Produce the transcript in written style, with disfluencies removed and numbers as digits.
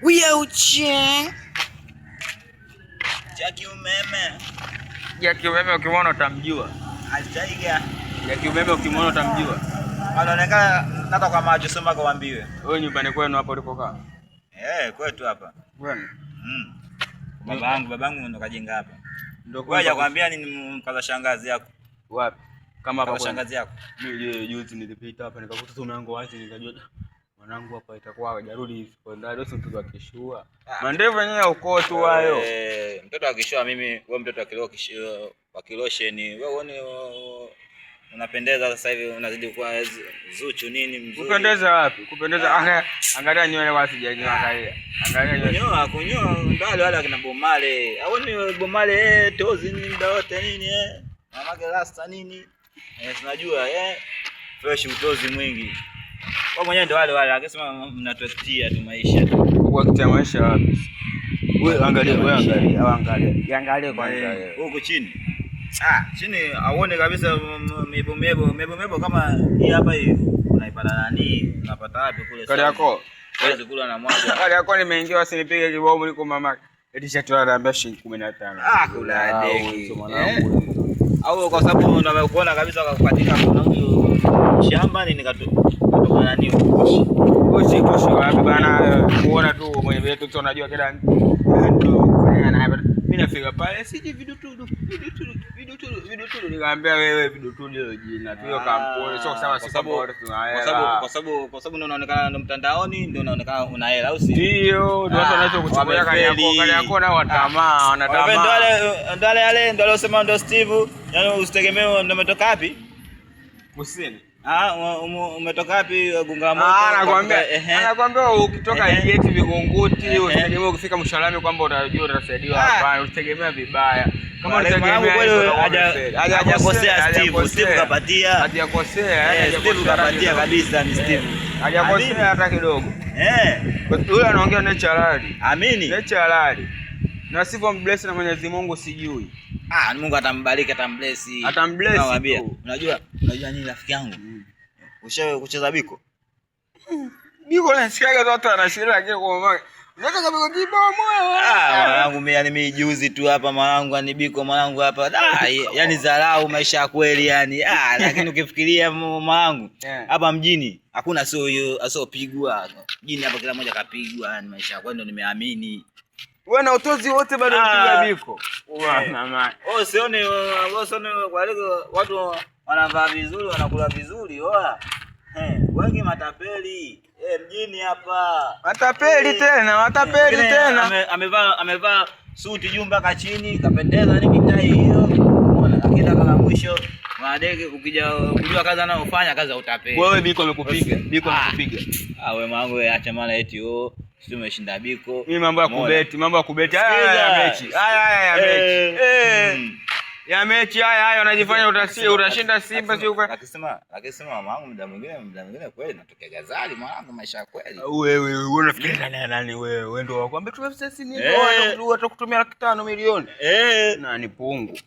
Uche. Jaki umeme ukimwona utamjua. Ajaiga. Jaki umeme ukimwona utamjua. Anaonekana nata kwa macho sema kawaambiwe. Wewe nyumbani kwenu hapo ulipokaa? Kwetu hapa. Kwani? Babangu ndo kajenga hapa. Ndio kwa kwambia ni mkaza shangazi yako. Wapi? Kama hapa kwa shangazi yako. Mimi juzi nilipita hapa nikakuta tu mlango wazi nikajua mwanangu hapa itakuwa hajarudi hivi. Kwa ndio sio mtoto akishua. Mandevu yenyewe uko tu hayo. Mtoto akishua mimi, wewe mtoto wa kilosheni. Wewe uone unapendeza sasa hivi unazidi kuwa zuchu nini mzuri. Kupendeza wapi? Kupendeza angalia nywele wasi angalia. Angalia kunyoa ndale wala kina bomale. Aone bomale tozi ni muda wote nini mamake rasta nini? Tunajua fresh utozi mwingi. Wao mwenyewe ndio wale akisema mnatwestia tu maisha. Kwa kitu maisha wapi? Wewe angalia Angalia kwanza huko chini. Chini aone kabisa mebo kama hii hapa hii. Unaipata nani? Unapata wapi kule? Kali yako. Kazi kula na mwaga. Kali yako nimeingia usinipige kibomu niko mamake. Eti shati anaambia shilingi 15. Kula deki. Au kwa sababu unakuona kabisa kukatika kuna huyo shamba ni nikatoka nani kushi wapi bana muona tu mwenye wetu tu unajua kila mtu mimi nafika pale siji vidutu nikamwambia wewe vidutu ndio jina tu hiyo kampuni sio sawa kwa sababu unaonekana ndo mtandaoni ndio unaonekana una hela au si ndio ndio watu wanaweza kuchukua kali yako na watamaa wanatamaa ndio wale ndo Steve yani usitegemee ndo umetoka wapi Kusini umetoka wapi Gonga Moto? Anakuambia ukitoka Igeti Vigunguti usitegemea ukifika Mshalami kwamba utajua utasaidiwa hapana usitegemea vibaya. Kama unategemea kweli hajakosea Steve kapatia. Hajakosea Steve kapatia kabisa ni Steve. Hajakosea hata kidogo. Yule anaongea naturally. Amini. Naturally. Na sivyo mbless na Mwenyezi Mungu sijui. Mungu atambariki atambless. Nakwambia. Unajua nini rafiki yangu? Ushawahi kucheza biko? Biko nasikiaga watu wanashiriki lakini kwa mama. Unataka biko jiba moyo. Mwanangu mimi juzi tu hapa mwanangu ni biko mwanangu hapa. Yaani dharau maisha ya kweli yani. Lakini ukifikiria mwanangu hapa mjini hakuna asiyopigwa. Mjini hapa kila mmoja kapigwa yani maisha ya kweli ndio nimeamini. Wewe na utozi wote bado unapiga biko. Mama. Sione kwa leo watu wanavaa vizuri wanakula vizuri wengi matapeli mjini hapa matapeli tena amevaa suti juu mpaka chini kapendeza ni kitai hiyo unaona lakini kama mwisho madege ukija kujua kazi anayofanya kazi ya utapeli wewe biko amekupiga wewe mwanangu acha mara eti sio umeshinda biko mimi mambo ya kubeti haya mechi ya mechi haya unajifanya utashinda Simba sio kwa akisema mamangu muda mwingine kweli natokea gazali mwanangu maisha kweli wewe unafikiria nani wewe ndio wakwambia tu sasa ni watakutumia 5 milioni nani pungu